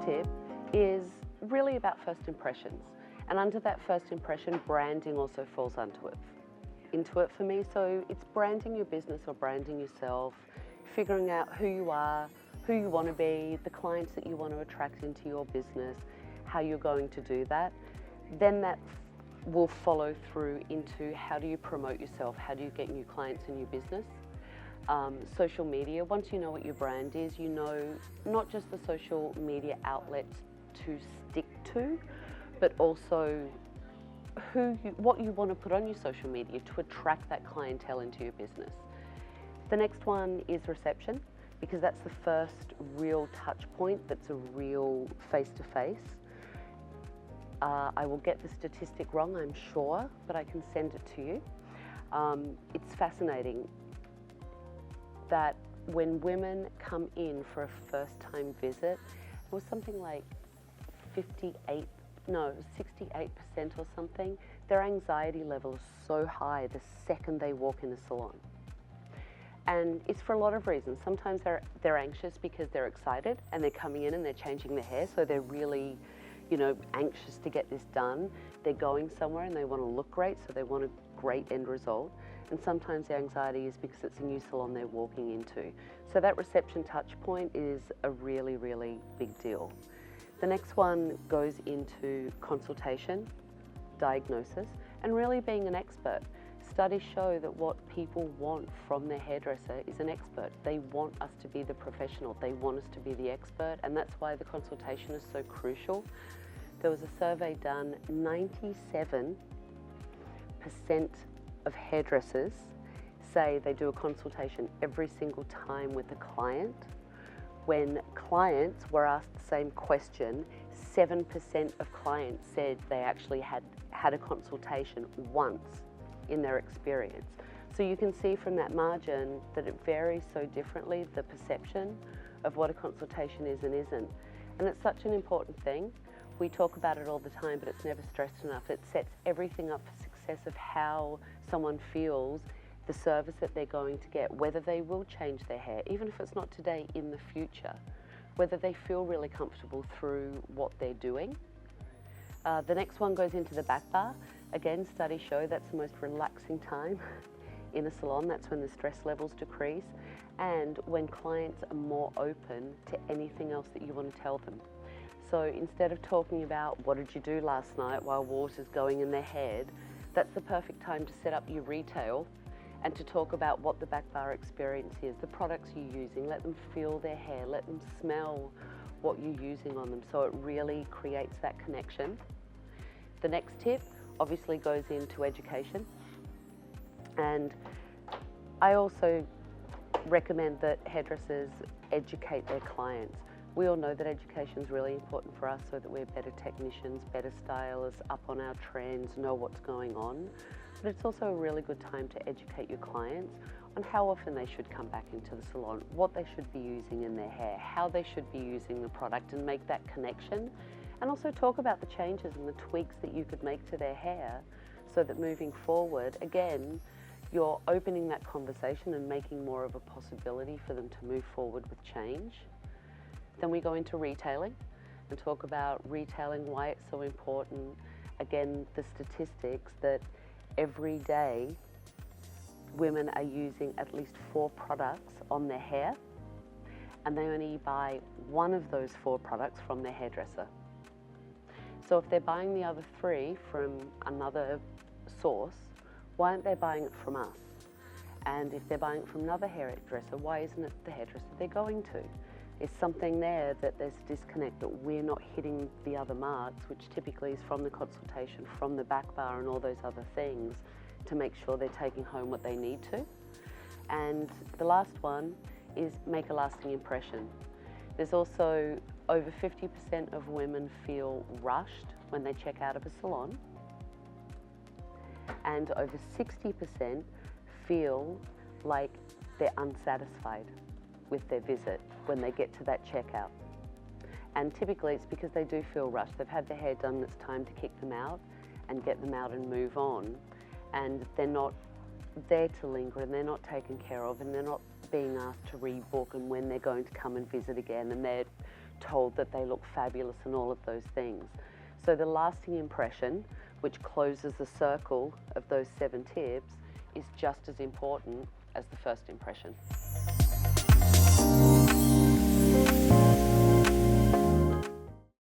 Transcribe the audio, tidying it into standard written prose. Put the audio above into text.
tip is really about first impressions. And under that first impression, branding also falls into it for me. So it's branding your business or branding yourself, figuring out who you are, who you want to be, the clients that you want to attract into your business, how you're going to do that. Then that will follow through into how do you promote yourself, how do you get new clients in your business. Social media, once you know what your brand is, you know not just the social media outlets to stick to, but also what you want to put on your social media to attract that clientele into your business. The next one is reception, because that's the first real touch point, that's a real face-to-face. I will get the statistic wrong, I'm sure, but I can send it to you. It's fascinating that when women come in for a first-time visit, it was something like 68% or something, their anxiety level is so high the second they walk in the salon. And it's for a lot of reasons. Sometimes they're anxious because they're excited and they're coming in and they're changing their hair, so they're really, anxious to get this done. They're going somewhere and they want to look great, so they want a great end result. And sometimes the anxiety is because it's a new salon they're walking into. So that reception touch point is a really, really big deal. The next one goes into consultation, diagnosis, and really being an expert. Studies show that what people want from their hairdresser is an expert. They want us to be the professional. They want us to be the expert, and that's why the consultation is so crucial. There was a survey done, 97% of hairdressers say they do a consultation every single time with a client. When clients were asked the same question, 7% of clients said they actually had a consultation once in their experience. So you can see from that margin that it varies so differently, the perception of what a consultation is and isn't. And it's such an important thing. We talk about it all the time, but it's never stressed enough. It sets everything up for success of how someone feels, the service that they're going to get, whether they will change their hair, even if it's not today, in the future, whether they feel really comfortable through what they're doing. The next one goes into the back bar. Again, studies show that's the most relaxing time in a salon. That's when the stress levels decrease and when clients are more open to anything else that you want to tell them. So instead of talking about what did you do last night while water's going in their head, that's the perfect time to set up your retail and to talk about what the back bar experience is, the products you're using, let them feel their hair, let them smell what you're using on them, so it really creates that connection. The next tip obviously goes into education, and I also recommend that hairdressers educate their clients. We all know that education is really important for us so that we're better technicians, better stylists, up on our trends, know what's going on. But it's also a really good time to educate your clients on how often they should come back into the salon, what they should be using in their hair, how they should be using the product, and make that connection. And also talk about the changes and the tweaks that you could make to their hair so that moving forward, again, you're opening that conversation and making more of a possibility for them to move forward with change. Then we go into retailing and talk about retailing, why it's so important. Again, the statistics that every day women are using at least 4 products on their hair, and they only buy one of those 4 products from their hairdresser. So if they're buying the other 3 from another source, why aren't they buying it from us? And if they're buying it from another hairdresser, why isn't it the hairdresser they're going to? Is something there that there's a disconnect, that we're not hitting the other marks, which typically is from the consultation, from the back bar and all those other things, to make sure they're taking home what they need to. And the last one is make a lasting impression. There's also over 50% of women feel rushed when they check out of a salon, and over 60% feel like they're unsatisfied with their visit when they get to that checkout. And typically it's because they do feel rushed. They've had their hair done, it's time to kick them out and get them out and move on. And they're not there to linger, and they're not taken care of, and they're not being asked to rebook and when they're going to come and visit again, and they're told that they look fabulous and all of those things. So the lasting impression, which closes the circle of those 7 tips, is just as important as the first impression.